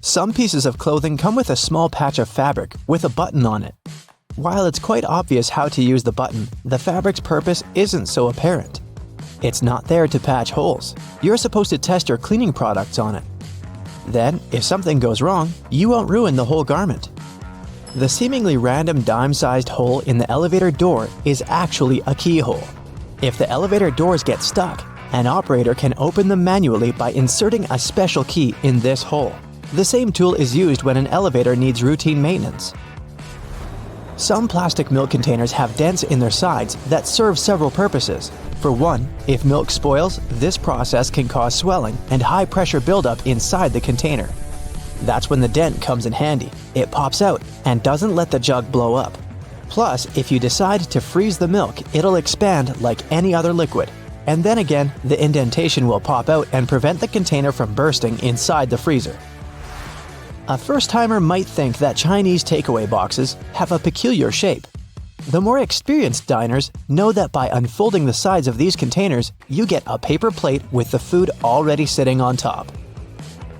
Some pieces of clothing come with a small patch of fabric with a button on it. While it's quite obvious how to use the button, the fabric's purpose isn't so apparent. It's not there to patch holes. You're supposed to test your cleaning products on it. Then, if something goes wrong, you won't ruin the whole garment. The seemingly random dime-sized hole in the elevator door is actually a keyhole. If the elevator doors get stuck, an operator can open them manually by inserting a special key in this hole. The same tool is used when an elevator needs routine maintenance. Some plastic milk containers have dents in their sides that serve several purposes. For one, if milk spoils, this process can cause swelling and high-pressure buildup inside the container. That's when the dent comes in handy. It pops out and doesn't let the jug blow up. Plus, if you decide to freeze the milk, it'll expand like any other liquid. And then again, the indentation will pop out and prevent the container from bursting inside the freezer. A first-timer might think that Chinese takeaway boxes have a peculiar shape. The more experienced diners know that by unfolding the sides of these containers, you get a paper plate with the food already sitting on top.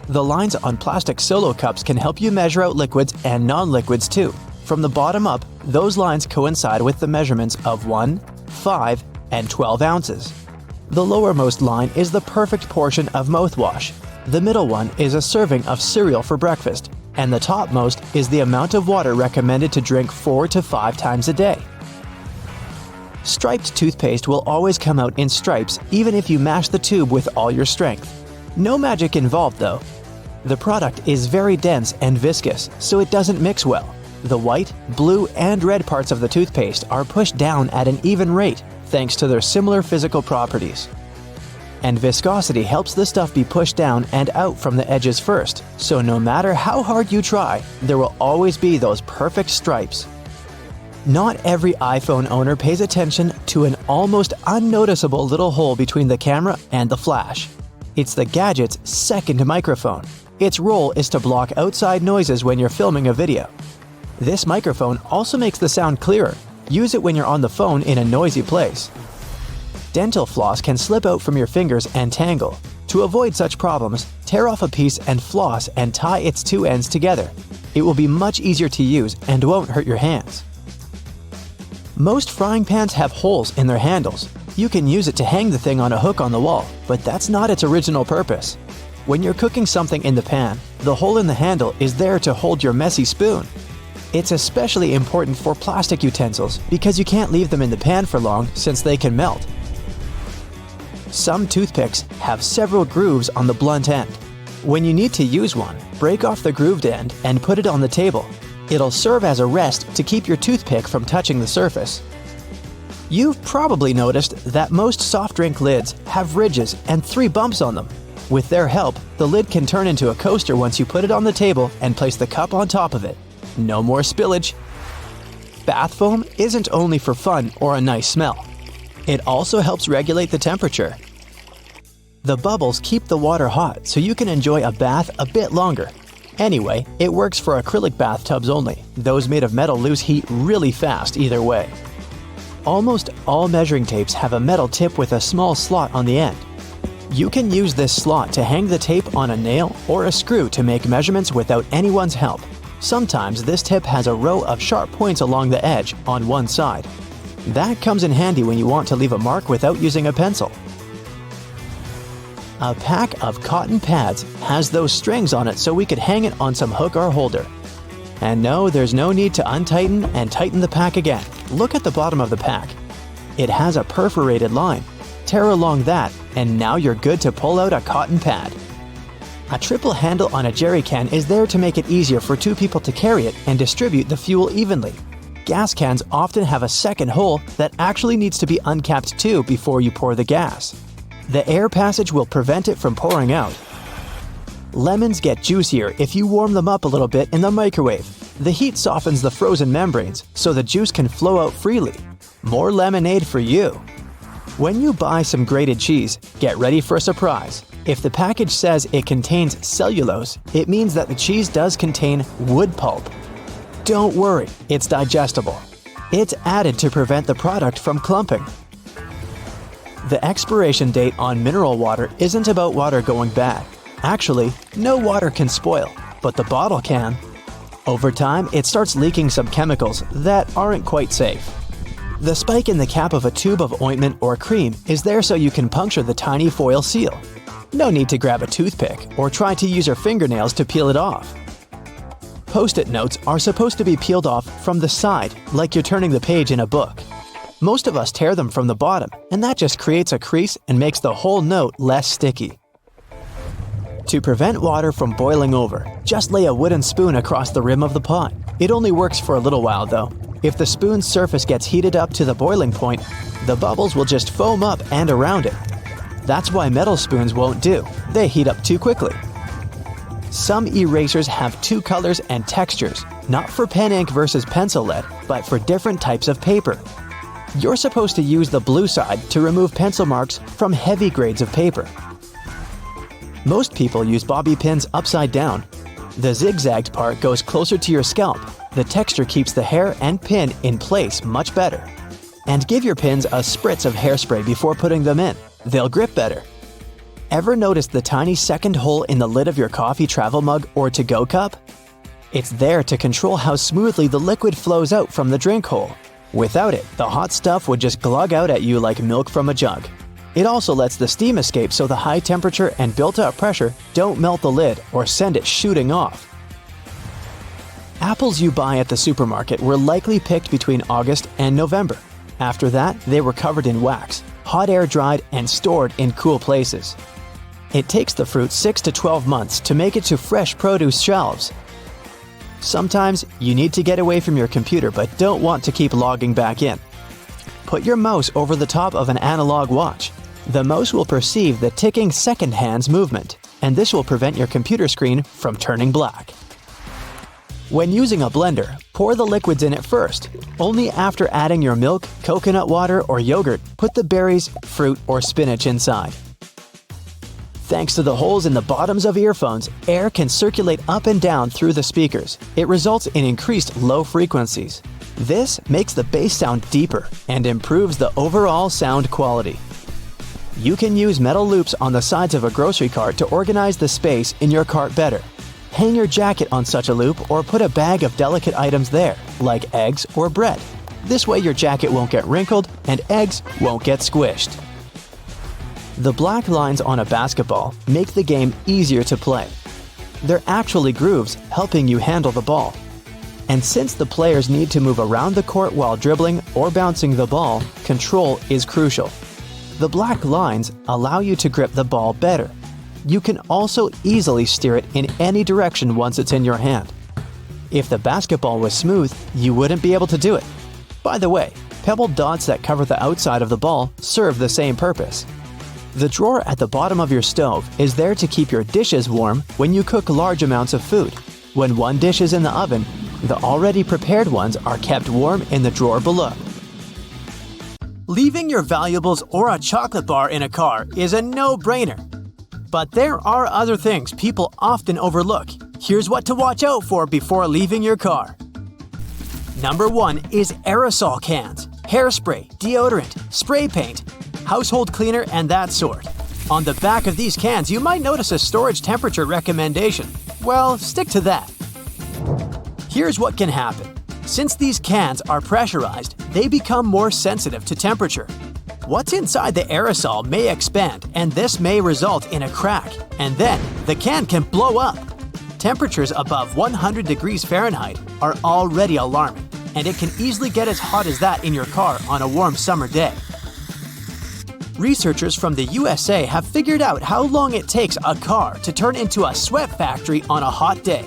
The lines on plastic solo cups can help you measure out liquids and non-liquids too. From the bottom up, those lines coincide with the measurements of 1, 5, and 12 ounces. The lowermost line is the perfect portion of mouthwash. The middle one is a serving of cereal for breakfast, and the topmost is the amount of water recommended to drink 4 to 5 times a day. Striped toothpaste will always come out in stripes even if you mash the tube with all your strength. No magic involved though. The product is very dense and viscous, so it doesn't mix well. The white, blue, and red parts of the toothpaste are pushed down at an even rate thanks to their similar physical properties. And viscosity helps the stuff be pushed down and out from the edges first, so no matter how hard you try, there will always be those perfect stripes. Not every iPhone owner pays attention to an almost unnoticeable little hole between the camera and the flash. It's the gadget's second microphone. Its role is to block outside noises when you're filming a video. This microphone also makes the sound clearer. Use it when you're on the phone in a noisy place. Dental floss can slip out from your fingers and tangle. To avoid such problems, tear off a piece and floss and tie its two ends together. It will be much easier to use and won't hurt your hands. Most frying pans have holes in their handles. You can use it to hang the thing on a hook on the wall, but that's not its original purpose. When you're cooking something in the pan, the hole in the handle is there to hold your messy spoon. It's especially important for plastic utensils because you can't leave them in the pan for long since they can melt. Some toothpicks have several grooves on the blunt end. When you need to use one, break off the grooved end and put it on the table. It'll serve as a rest to keep your toothpick from touching the surface. You've probably noticed that most soft drink lids have ridges and 3 bumps on them. With their help, the lid can turn into a coaster once you put it on the table and place the cup on top of it. No more spillage. Bath foam isn't only for fun or a nice smell. It also helps regulate the temperature. The bubbles keep the water hot so you can enjoy a bath a bit longer. Anyway, it works for acrylic bathtubs only. Those made of metal lose heat really fast either way. Almost all measuring tapes have a metal tip with a small slot on the end. You can use this slot to hang the tape on a nail or a screw to make measurements without anyone's help. Sometimes this tip has a row of sharp points along the edge on one side. That comes in handy when you want to leave a mark without using a pencil. A pack of cotton pads has those strings on it so we could hang it on some hook or holder. And no, there's no need to untighten and tighten the pack again. Look at the bottom of the pack. It has a perforated line. Tear along that, and now you're good to pull out a cotton pad. A triple handle on a jerry can is there to make it easier for 2 people to carry it and distribute the fuel evenly. Gas cans often have a second hole that actually needs to be uncapped too before you pour the gas. The air passage will prevent it from pouring out. Lemons get juicier if you warm them up a little bit in the microwave. The heat softens the frozen membranes so the juice can flow out freely. More lemonade for you. When you buy some grated cheese, get ready for a surprise. If the package says it contains cellulose, it means that the cheese does contain wood pulp. Don't worry, it's digestible. It's added to prevent the product from clumping. The expiration date on mineral water isn't about water going bad. Actually, no water can spoil. but the bottle can. Over time, it starts leaking some chemicals that aren't quite safe. The spike in the cap of a tube of ointment or cream is there so you can puncture the tiny foil seal. No need to grab a toothpick or try to use your fingernails to peel it off. Post-it notes are supposed to be peeled off from the side, like you're turning the page in a book. Most of us tear them from the bottom, and that just creates a crease and makes the whole note less sticky. To prevent water from boiling over, just lay a wooden spoon across the rim of the pot. It only works for a little while though. If the spoon's surface gets heated up to the boiling point, the bubbles will just foam up and around it. That's why metal spoons won't do. They heat up too quickly. Some erasers have two colors and textures, not for pen ink versus pencil lead, but for different types of paper. You're supposed to use the blue side to remove pencil marks from heavy grades of paper. Most people use bobby pins upside down. The zigzagged part goes closer to your scalp. The texture keeps the hair and pin in place much better. And give your pins a spritz of hairspray before putting them in. They'll grip better. Ever notice the tiny second hole in the lid of your coffee travel mug or to-go cup? It's there to control how smoothly the liquid flows out from the drink hole. Without it, the hot stuff would just glug out at you like milk from a jug. It also lets the steam escape so the high temperature and built-up pressure don't melt the lid or send it shooting off. Apples you buy at the supermarket were likely picked between August and November. After that, they were covered in wax, hot air dried, and stored in cool places. It takes the fruit 6 to 12 months to make it to fresh produce shelves. Sometimes you need to get away from your computer but don't want to keep logging back in. Put your mouse over the top of an analog watch. The mouse will perceive the ticking second hand's movement, and this will prevent your computer screen from turning black. When using a blender, pour the liquids in it first. Only after adding your milk, coconut water, or yogurt, put the berries, fruit, or spinach inside. Thanks to the holes in the bottoms of earphones, air can circulate up and down through the speakers. It results in increased low frequencies. This makes the bass sound deeper and improves the overall sound quality. You can use metal loops on the sides of a grocery cart to organize the space in your cart better. Hang your jacket on such a loop or put a bag of delicate items there, like eggs or bread. This way your jacket won't get wrinkled and eggs won't get squished. The black lines on a basketball make the game easier to play. They're actually grooves helping you handle the ball. And since the players need to move around the court while dribbling or bouncing the ball, control is crucial. The black lines allow you to grip the ball better. You can also easily steer it in any direction once it's in your hand. If the basketball was smooth, you wouldn't be able to do it. By the way, pebbled dots that cover the outside of the ball serve the same purpose. The drawer at the bottom of your stove is there to keep your dishes warm when you cook large amounts of food. When one dish is in the oven, the already prepared ones are kept warm in the drawer below. Leaving your valuables or a chocolate bar in a car is a no-brainer. But there are other things people often overlook. Here's what to watch out for before leaving your car. Number 1 is aerosol cans, hairspray, deodorant, spray paint, household cleaner, and that sort. On the back of these cans, you might notice a storage temperature recommendation. Well, stick to that. Here's what can happen. Since these cans are pressurized, they become more sensitive to temperature. What's inside the aerosol may expand, and this may result in a crack, and then the can blow up. Temperatures above 100 degrees Fahrenheit are already alarming, and it can easily get as hot as that in your car on a warm summer day. Researchers from the USA have figured out how long it takes a car to turn into a sweat factory on a hot day.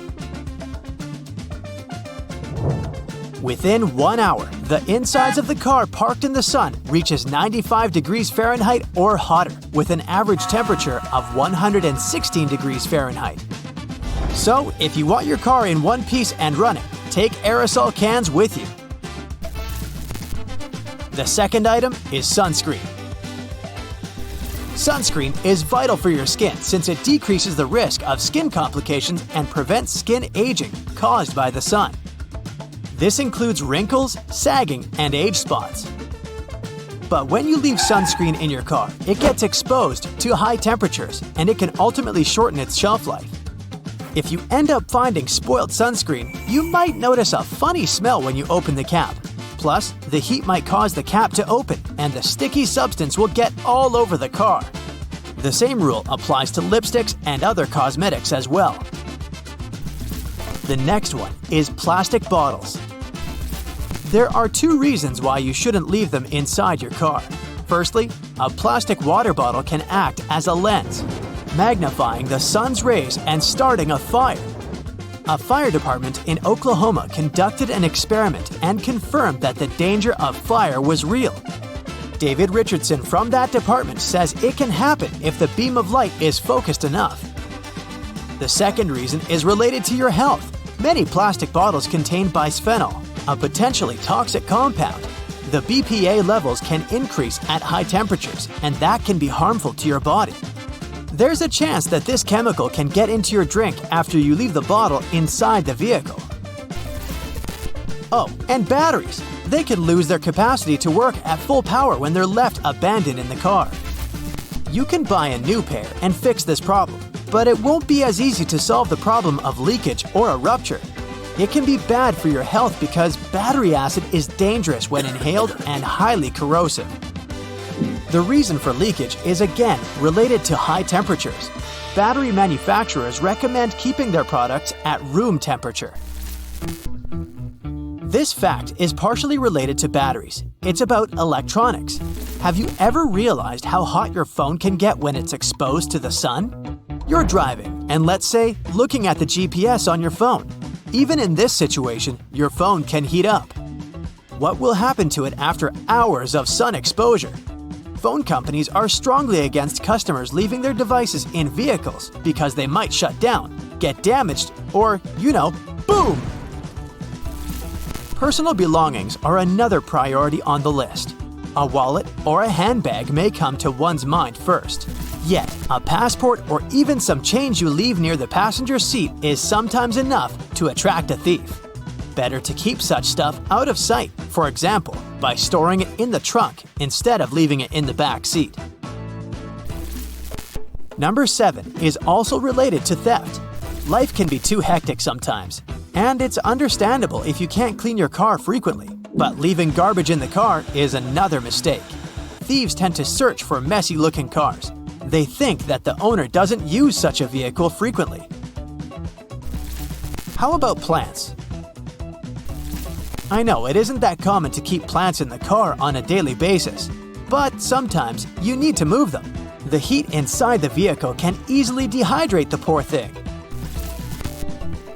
Within 1 hour, the insides of the car parked in the sun reaches 95 degrees Fahrenheit or hotter, with an average temperature of 116 degrees Fahrenheit. So, if you want your car in one piece and running, take aerosol cans with you. The second item is sunscreen. Sunscreen is vital for your skin since it decreases the risk of skin complications and prevents skin aging caused by the sun. This includes wrinkles, sagging, and age spots. But when you leave sunscreen in your car, it gets exposed to high temperatures, and it can ultimately shorten its shelf life. If you end up finding spoiled sunscreen, you might notice a funny smell when you open the cap. Plus, the heat might cause the cap to open, and the sticky substance will get all over the car. The same rule applies to lipsticks and other cosmetics as well. The next one is plastic bottles. There are two reasons why you shouldn't leave them inside your car. Firstly, a plastic water bottle can act as a lens, magnifying the sun's rays and starting a fire. A fire department in Oklahoma conducted an experiment and confirmed that the danger of fire was real. David Richardson from that department says it can happen if the beam of light is focused enough. The second reason is related to your health. Many plastic bottles contain bisphenol, a potentially toxic compound. The BPA levels can increase at high temperatures, and that can be harmful to your body. There's a chance that this chemical can get into your drink after you leave the bottle inside the vehicle. Oh, and batteries. They can lose their capacity to work at full power when they're left abandoned in the car. You can buy a new pair and fix this problem, but it won't be as easy to solve the problem of leakage or a rupture. It can be bad for your health because battery acid is dangerous when inhaled and highly corrosive. The reason for leakage is again related to high temperatures. Battery manufacturers recommend keeping their products at room temperature. This fact is partially related to batteries. It's about electronics. Have you ever realized how hot your phone can get when it's exposed to the sun? You're driving and, let's say, looking at the GPS on your phone. Even in this situation, your phone can heat up. What will happen to it after hours of sun exposure? Phone companies are strongly against customers leaving their devices in vehicles because they might shut down, get damaged, or, boom! Personal belongings are another priority on the list. A wallet or a handbag may come to one's mind first. Yet, a passport or even some change you leave near the passenger seat is sometimes enough to attract a thief. Better to keep such stuff out of sight, for example, by storing it in the trunk instead of leaving it in the back seat. Number 7 is also related to theft. Life can be too hectic sometimes, and it's understandable if you can't clean your car frequently, but leaving garbage in the car is another mistake. Thieves tend to search for messy-looking cars. They think that the owner doesn't use such a vehicle frequently. How about plants? I know it isn't that common to keep plants in the car on a daily basis, but sometimes you need to move them. The heat inside the vehicle can easily dehydrate the poor thing.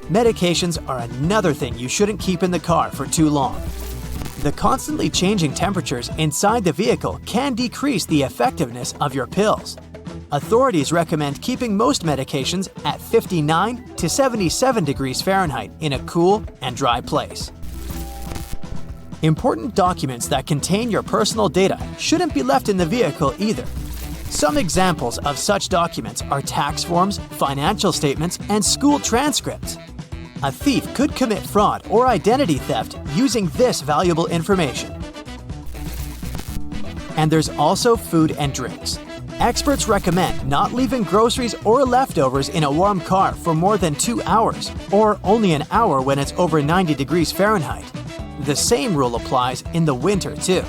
Medications are another thing you shouldn't keep in the car for too long. The constantly changing temperatures inside the vehicle can decrease the effectiveness of your pills. Authorities recommend keeping most medications at 59 to 77 degrees Fahrenheit in a cool and dry place. Important documents that contain your personal data shouldn't be left in the vehicle either. Some examples of such documents are tax forms, financial statements, and school transcripts. A thief could commit fraud or identity theft using this valuable information. And there's also food and drinks. Experts recommend not leaving groceries or leftovers in a warm car for more than 2 hours, or only an hour when it's over 90 degrees Fahrenheit. The same rule applies in the winter too.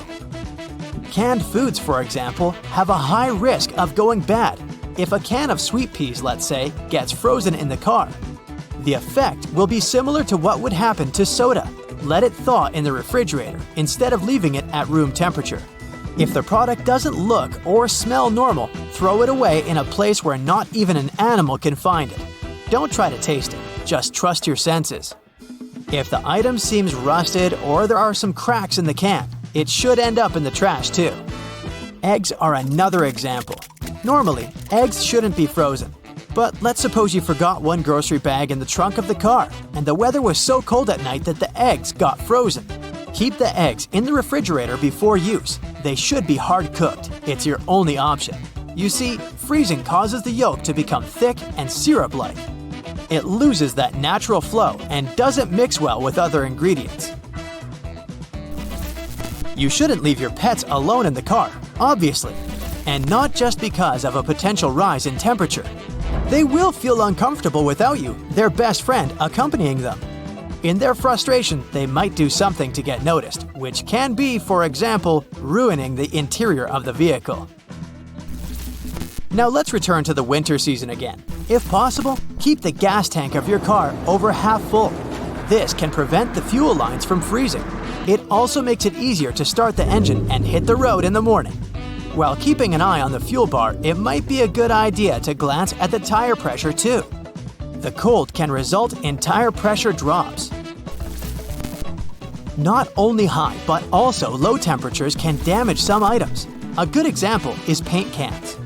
Canned foods, for example, have a high risk of going bad. If a can of sweet peas, let's say, gets frozen in the car, the effect will be similar to what would happen to soda. Let it thaw in the refrigerator instead of leaving it at room temperature. If the product doesn't look or smell normal, throw it away in a place where not even an animal can find it. Don't try to taste it, just trust your senses. If the item seems rusted or there are some cracks in the can, it should end up in the trash too. Eggs are another example. Normally, eggs shouldn't be frozen. But let's suppose you forgot one grocery bag in the trunk of the car, and the weather was so cold at night that the eggs got frozen. Keep the eggs in the refrigerator before use. They should be hard-cooked. It's your only option. You see, freezing causes the yolk to become thick and syrup-like. It loses that natural flow and doesn't mix well with other ingredients. You shouldn't leave your pets alone in the car, obviously, and not just because of a potential rise in temperature. They will feel uncomfortable without you, their best friend, accompanying them. In their frustration, they might do something to get noticed, which can be, for example, ruining the interior of the vehicle. Now let's return to the winter season again. If possible, keep the gas tank of your car over half full. This can prevent the fuel lines from freezing. It also makes it easier to start the engine and hit the road in the morning. While keeping an eye on the fuel bar, it might be a good idea to glance at the tire pressure too. The cold can result in tire pressure drops. Not only high, but also low temperatures can damage some items. A good example is paint cans.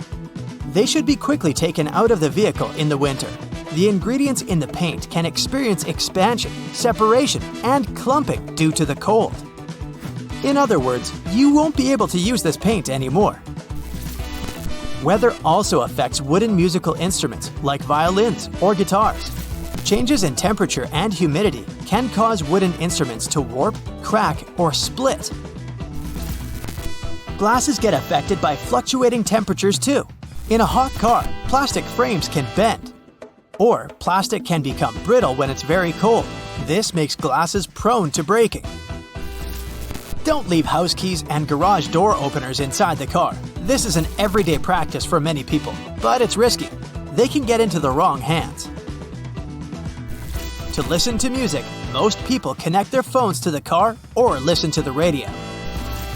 They should be quickly taken out of the vehicle in the winter. The ingredients in the paint can experience expansion, separation, and clumping due to the cold. In other words, you won't be able to use this paint anymore. Weather also affects wooden musical instruments like violins or guitars. Changes in temperature and humidity can cause wooden instruments to warp, crack, or split. Glasses get affected by fluctuating temperatures too. In a hot car, plastic frames can bend. Or plastic can become brittle when it's very cold. This makes glasses prone to breaking. Don't leave house keys and garage door openers inside the car. This is an everyday practice for many people, but it's risky. They can get into the wrong hands. To listen to music, most people connect their phones to the car or listen to the radio.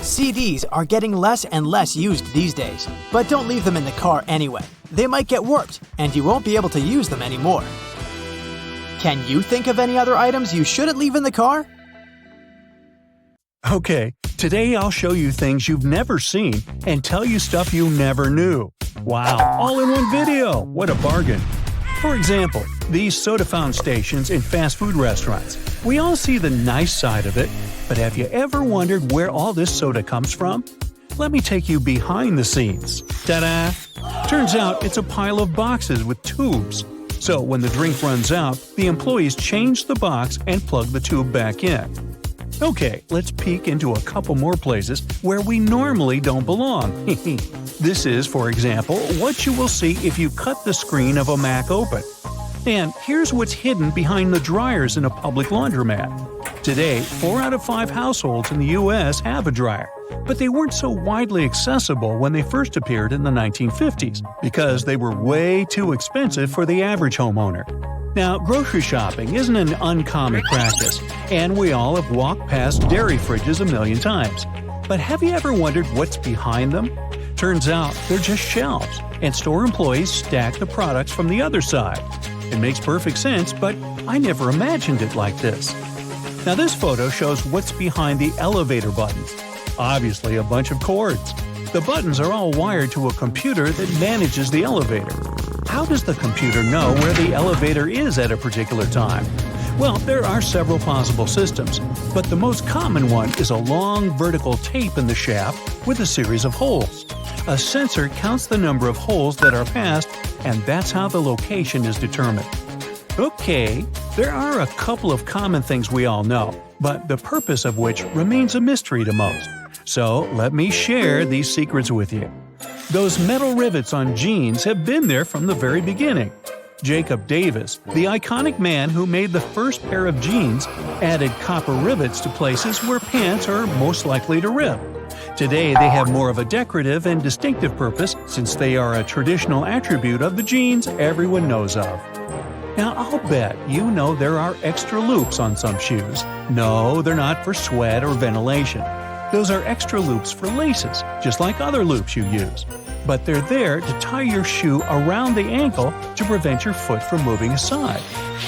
CDs are getting less and less used these days, but don't leave them in the car anyway. They might get warped, and you won't be able to use them anymore. Can you think of any other items you shouldn't leave in the car? Okay, today I'll show you things you've never seen and tell you stuff you never knew. Wow, all in one video! What a bargain! For example, these soda fountain stations in fast food restaurants. We all see the nice side of it, but have you ever wondered where all this soda comes from? Let me take you behind the scenes. Ta-da! Turns out it's a pile of boxes with tubes. So when the drink runs out, the employees change the box and plug the tube back in. Okay, let's peek into a couple more places where we normally don't belong. This is, for example, what you will see if you cut the screen of a Mac open. And here's what's hidden behind the dryers in a public laundromat. Today, 4 out of 5 households in the US have a dryer, but they weren't so widely accessible when they first appeared in the 1950s because they were way too expensive for the average homeowner. Now, grocery shopping isn't an uncommon practice, and we all have walked past dairy fridges a million times. But have you ever wondered what's behind them? Turns out they're just shelves, and store employees stack the products from the other side. It makes perfect sense, but I never imagined it like this. Now this photo shows what's behind the elevator buttons. Obviously a bunch of cords. The buttons are all wired to a computer that manages the elevator. How does the computer know where the elevator is at a particular time? Well, there are several possible systems, but the most common one is a long vertical tape in the shaft with a series of holes. A sensor counts the number of holes that are passed, and that's how the location is determined. Okay, there are a couple of common things we all know, but the purpose of which remains a mystery to most. So let me share these secrets with you. Those metal rivets on jeans have been there from the very beginning. Jacob Davis, the iconic man who made the first pair of jeans, added copper rivets to places where pants are most likely to rip. Today they have more of a decorative and distinctive purpose since they are a traditional attribute of the jeans everyone knows of. Now I'll bet you know there are extra loops on some shoes. No, they're not for sweat or ventilation. Those are extra loops for laces, just like other loops you use. But they're there to tie your shoe around the ankle to prevent your foot from moving aside.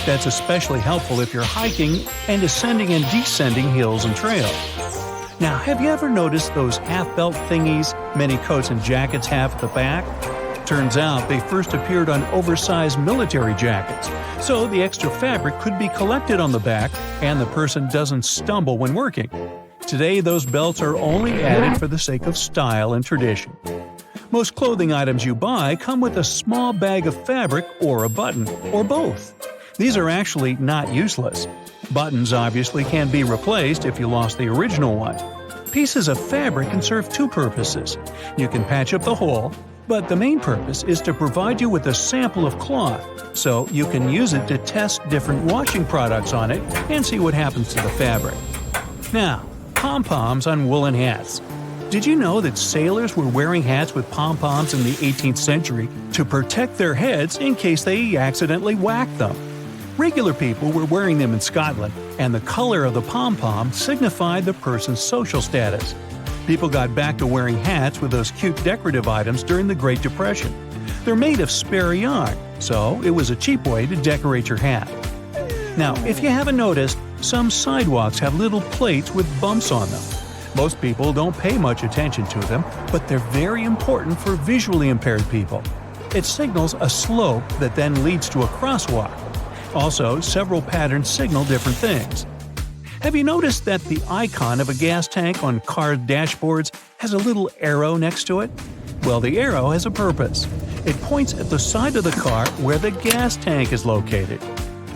That's especially helpful if you're hiking and ascending and descending hills and trails. Now, have you ever noticed those half-belt thingies many coats and jackets have at the back? Turns out they first appeared on oversized military jackets, so the extra fabric could be collected on the back and the person doesn't stumble when working. Today, those belts are only added for the sake of style and tradition. Most clothing items you buy come with a small bag of fabric or a button, or both. These are actually not useless. Buttons obviously can be replaced if you lost the original one. Pieces of fabric can serve two purposes. You can patch up the hole, But the main purpose is to provide you with a sample of cloth, so you can use it to test different washing products on it and see what happens to the fabric. Now, pom-poms on woolen hats. Did you know that sailors were wearing hats with pom-poms in the 18th century to protect their heads in case they accidentally whacked them? Regular people were wearing them in Scotland, and the color of the pom-pom signified the person's social status. People got back to wearing hats with those cute decorative items during the Great Depression. They're made of spare yarn, so it was a cheap way to decorate your hat. Now, if you haven't noticed, some sidewalks have little plates with bumps on them. Most people don't pay much attention to them, but they're very important for visually impaired people. It signals a slope that then leads to a crosswalk. Also, several patterns signal different things. Have you noticed that the icon of a gas tank on car dashboards has a little arrow next to it? Well, the arrow has a purpose. It points at the side of the car where the gas tank is located.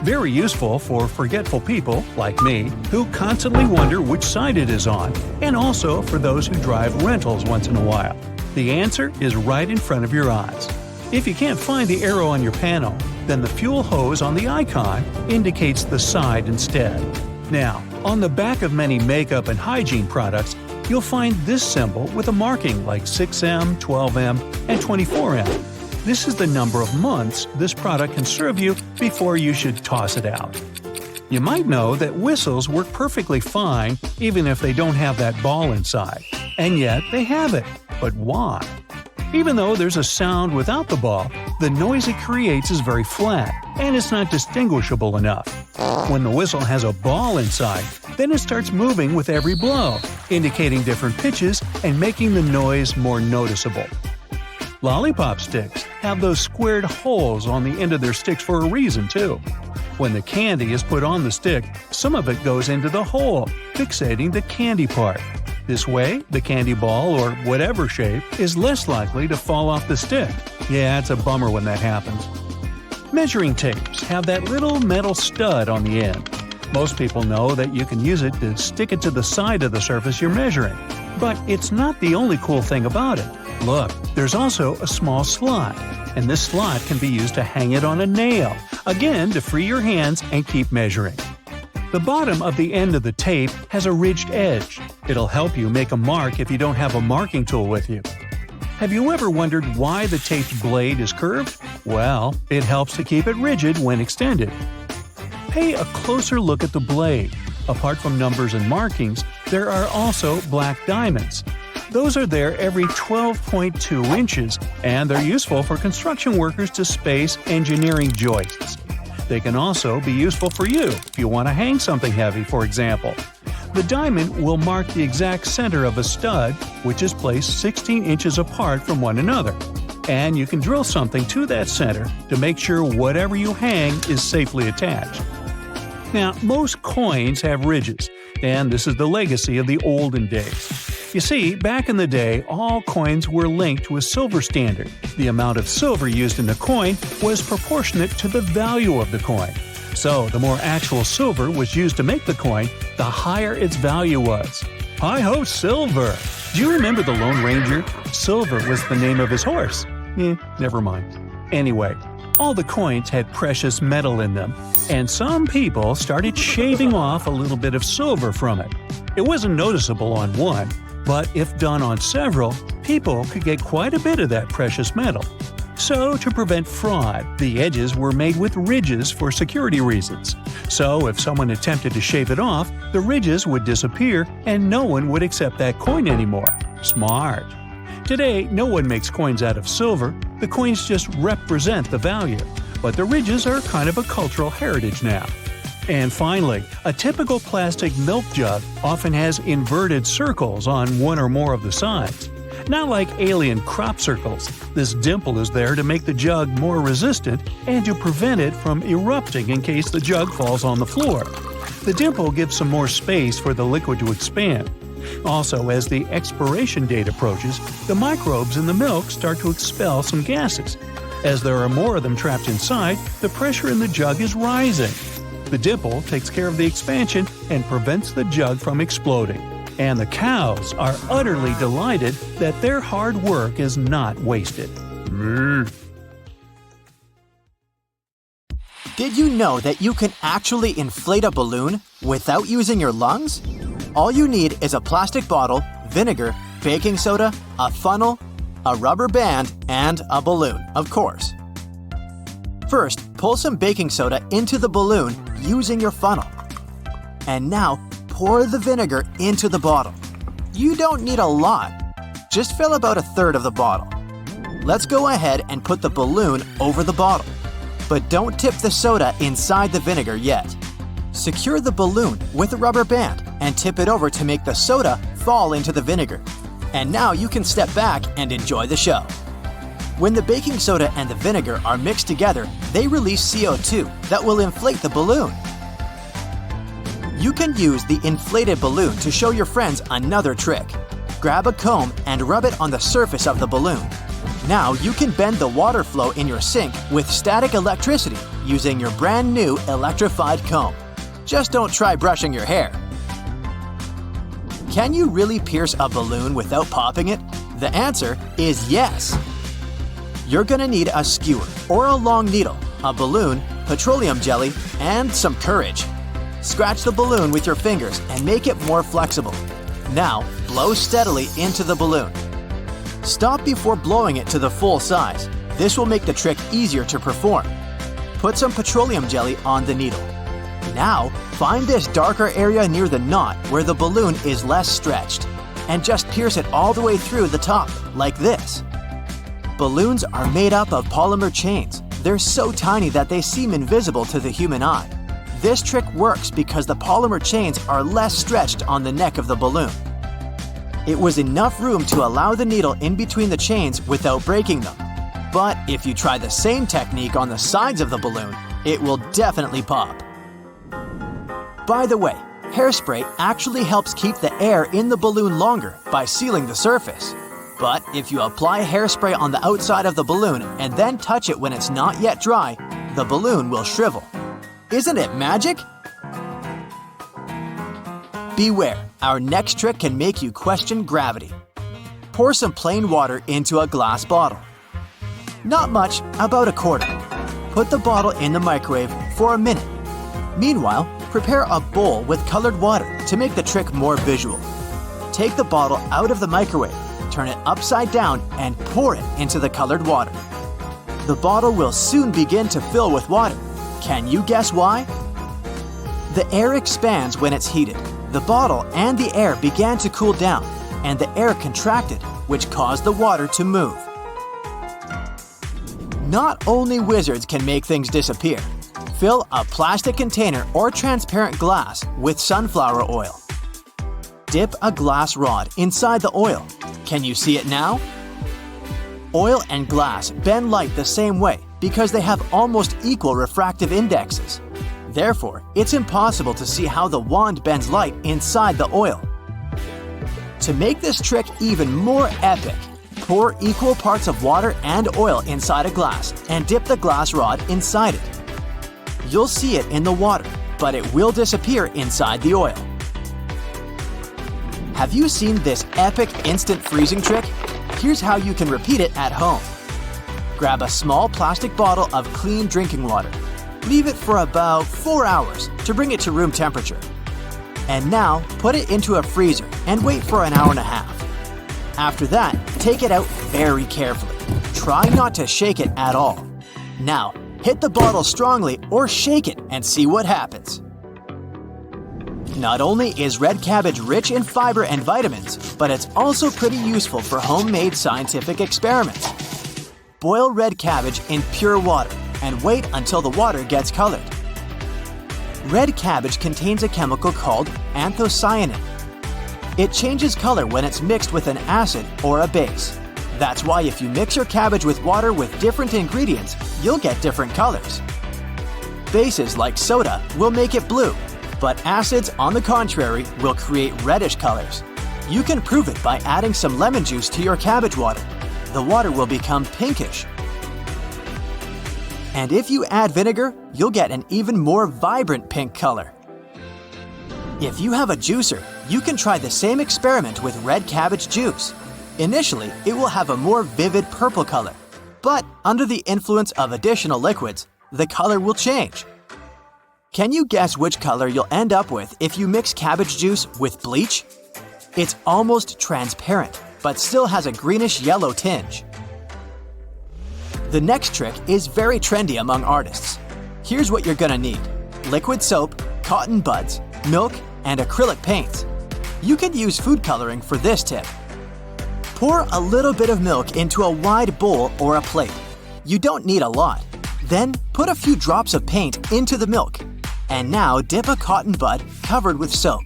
Very useful for forgetful people, like me, who constantly wonder which side it is on, and also for those who drive rentals once in a while. The answer is right in front of your eyes. If you can't find the arrow on your panel, then the fuel hose on the icon indicates the side instead. Now, on the back of many makeup and hygiene products, you'll find this symbol with a marking like 6M, 12M, and 24M. This is the number of months this product can serve you before you should toss it out. You might know that whistles work perfectly fine even if they don't have that ball inside. And yet they have it. But why? Even though there's a sound without the ball, the noise it creates is very flat, and it's not distinguishable enough. When the whistle has a ball inside, then it starts moving with every blow, indicating different pitches and making the noise more noticeable. Lollipop sticks have those squared holes on the end of their sticks for a reason, too. When the candy is put on the stick, some of it goes into the hole, fixating the candy part. This way, the candy ball, or whatever shape, is less likely to fall off the stick. Yeah, it's a bummer when that happens. Measuring tapes have that little metal stud on the end. Most people know that you can use it to stick it to the side of the surface you're measuring. But it's not the only cool thing about it. Look, there's also a small slot, and this slot can be used to hang it on a nail, again to free your hands and keep measuring. The bottom of the end of the tape has a ridged edge. It'll help you make a mark if you don't have a marking tool with you. Have you ever wondered why the tape's blade is curved? Well, it helps to keep it rigid when extended. Pay a closer look at the blade. Apart from numbers and markings, there are also black diamonds. Those are there every 12.2 inches, and they're useful for construction workers to space engineering joists. They can also be useful for you if you want to hang something heavy, for example. The diamond will mark the exact center of a stud, which is placed 16 inches apart from one another. And you can drill something to that center to make sure whatever you hang is safely attached. Now, most coins have ridges, and this is the legacy of the olden days. You see, back in the day, all coins were linked to a silver standard. The amount of silver used in the coin was proportionate to the value of the coin. So, the more actual silver was used to make the coin, the higher its value was. Hi-ho, Silver! Do you remember the Lone Ranger? Silver was the name of his horse. Never mind. Anyway, all the coins had precious metal in them, and some people started shaving off a little bit of silver from it. It wasn't noticeable on one, but if done on several, people could get quite a bit of that precious metal. So, to prevent fraud, the edges were made with ridges for security reasons. So, if someone attempted to shave it off, the ridges would disappear and no one would accept that coin anymore. Smart. Today, no one makes coins out of silver. The coins just represent the value. But the ridges are kind of a cultural heritage now. And finally, a typical plastic milk jug often has inverted circles on one or more of the sides. Not like alien crop circles, this dimple is there to make the jug more resistant and to prevent it from erupting in case the jug falls on the floor. The dimple gives some more space for the liquid to expand. Also, as the expiration date approaches, the microbes in the milk start to expel some gases. As there are more of them trapped inside, the pressure in the jug is rising. The dimple takes care of the expansion and prevents the jug from exploding. And the cows are utterly delighted that their hard work is not wasted. me. Did you know that you can actually inflate a balloon without using your lungs? All you need is a plastic bottle, vinegar, baking soda, a funnel, a rubber band, and a balloon, of course. First, pull some baking soda into the balloon using your funnel. And now, pour the vinegar into the bottle. You don't need a lot. Just fill about 1/3 of the bottle. Let's go ahead and put the balloon over the bottle. But don't tip the soda inside the vinegar yet. Secure the balloon with a rubber band and tip it over to make the soda fall into the vinegar. And now you can step back and enjoy the show. When the baking soda and the vinegar are mixed together, they release CO2 that will inflate the balloon. You can use the inflated balloon to show your friends another trick. Grab a comb and rub it on the surface of the balloon. Now you can bend the water flow in your sink with static electricity using your brand new electrified comb. Just don't try brushing your hair. Can you really pierce a balloon without popping it? The answer is yes. You're gonna need a skewer or a long needle, a balloon, petroleum jelly, and some courage. Scratch the balloon with your fingers and make it more flexible. Now, blow steadily into the balloon. Stop before blowing it to the full size. This will make the trick easier to perform. Put some petroleum jelly on the needle. Now, find this darker area near the knot where the balloon is less stretched, and just pierce it all the way through the top, like this. Balloons are made up of polymer chains. They're so tiny that they seem invisible to the human eye. This trick works because the polymer chains are less stretched on the neck of the balloon. It was enough room to allow the needle in between the chains without breaking them. But if you try the same technique on the sides of the balloon, it will definitely pop. By the way, hairspray actually helps keep the air in the balloon longer by sealing the surface. But if you apply hairspray on the outside of the balloon and then touch it when it's not yet dry, the balloon will shrivel. Isn't it magic? Beware, our next trick can make you question gravity. Pour some plain water into a glass bottle. Not much, about 1/4. Put the bottle in the microwave for a minute. Meanwhile, prepare a bowl with colored water to make the trick more visual. Take the bottle out of the microwave, turn it upside down, and pour it into the colored water. The bottle will soon begin to fill with water. Can you guess why? The air expands when it's heated. The bottle and the air began to cool down, and the air contracted, which caused the water to move. Not only wizards can make things disappear. Fill a plastic container or transparent glass with sunflower oil. Dip a glass rod inside the oil. Can you see it now? Oil and glass bend light the same way because they have almost equal refractive indexes. Therefore, it's impossible to see how the wand bends light inside the oil. To make this trick even more epic, pour equal parts of water and oil inside a glass and dip the glass rod inside it. You'll see it in the water, but it will disappear inside the oil. Have you seen this epic instant freezing trick? Here's how you can repeat it at home. Grab a small plastic bottle of clean drinking water. Leave it for about 4 hours to bring it to room temperature. And now, put it into a freezer and wait for 1.5 hours. After that, take it out very carefully. Try not to shake it at all. Now, hit the bottle strongly or shake it and see what happens. Not only is red cabbage rich in fiber and vitamins, but it's also pretty useful for homemade scientific experiments. Boil red cabbage in pure water and wait until the water gets colored. Red cabbage contains a chemical called anthocyanin. It changes color when it's mixed with an acid or a base. That's why if you mix your cabbage with water with different ingredients, you'll get different colors. Bases like soda will make it blue, but acids, on the contrary, will create reddish colors. You can prove it by adding some lemon juice to your cabbage water. The water will become pinkish. And if you add vinegar, you'll get an even more vibrant pink color. If you have a juicer, you can try the same experiment with red cabbage juice. Initially, it will have a more vivid purple color. But under the influence of additional liquids, the color will change. Can you guess which color you'll end up with if you mix cabbage juice with bleach? It's almost transparent, but still has a greenish-yellow tinge. The next trick is very trendy among artists. Here's what you're gonna need: liquid soap, cotton buds, milk, and acrylic paints. You can use food coloring for this tip. Pour a little bit of milk into a wide bowl or a plate. You don't need a lot. Then put a few drops of paint into the milk. And now dip a cotton bud covered with soap.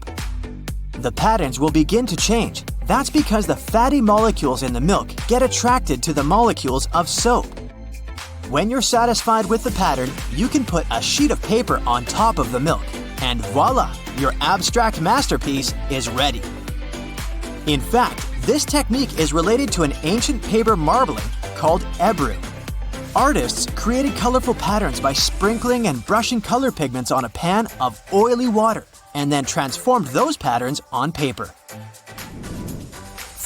The patterns will begin to change. That's because the fatty molecules in the milk get attracted to the molecules of soap. When you're satisfied with the pattern, you can put a sheet of paper on top of the milk. And voila! Your abstract masterpiece is ready. In fact, this technique is related to an ancient paper marbling called ebru. Artists created colorful patterns by sprinkling and brushing color pigments on a pan of oily water and then transformed those patterns on paper.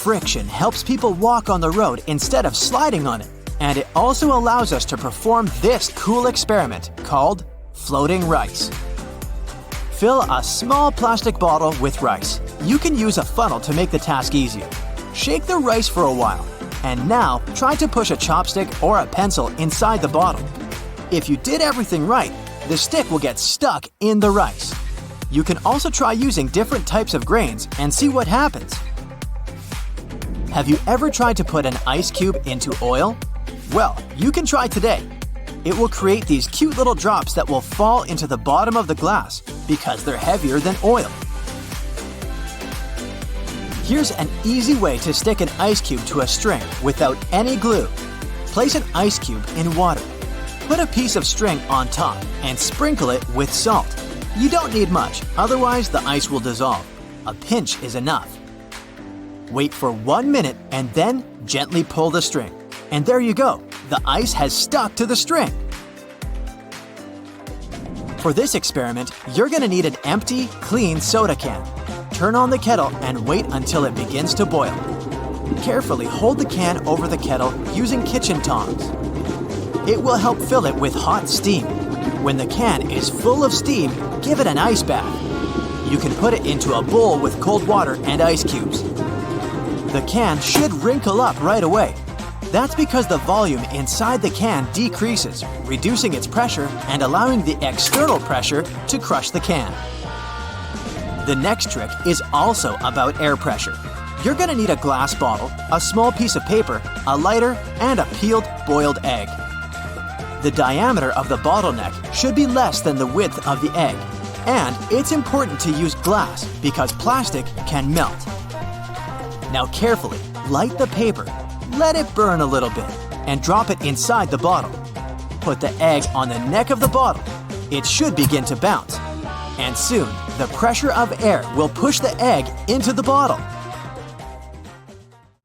Friction helps people walk on the road instead of sliding on it, and it also allows us to perform this cool experiment called floating rice. Fill a small plastic bottle with rice. You can use a funnel to make the task easier. Shake the rice for a while. And now, try to push a chopstick or a pencil inside the bottle. If you did everything right, the stick will get stuck in the rice. You can also try using different types of grains and see what happens. Have you ever tried to put an ice cube into oil? Well, you can try today. It will create these cute little drops that will fall into the bottom of the glass because they're heavier than oil. Here's an easy way to stick an ice cube to a string without any glue. Place an ice cube in water. Put a piece of string on top and sprinkle it with salt. You don't need much, otherwise the ice will dissolve. A pinch is enough. Wait for 1 minute and then gently pull the string. And there you go, the ice has stuck to the string. For this experiment, you're gonna need an empty, clean soda can. Turn on the kettle and wait until it begins to boil. Carefully hold the can over the kettle using kitchen tongs. It will help fill it with hot steam. When the can is full of steam, give it an ice bath. You can put it into a bowl with cold water and ice cubes. The can should wrinkle up right away. That's because the volume inside the can decreases, reducing its pressure and allowing the external pressure to crush the can. The next trick is also about air pressure. You're gonna need a glass bottle, a small piece of paper, a lighter, and a peeled boiled egg. The diameter of the bottleneck should be less than the width of the egg. And it's important to use glass because plastic can melt. Now carefully light the paper, let it burn a little bit, and drop it inside the bottle. Put the egg on the neck of the bottle. It should begin to bounce. And soon, the pressure of air will push the egg into the bottle.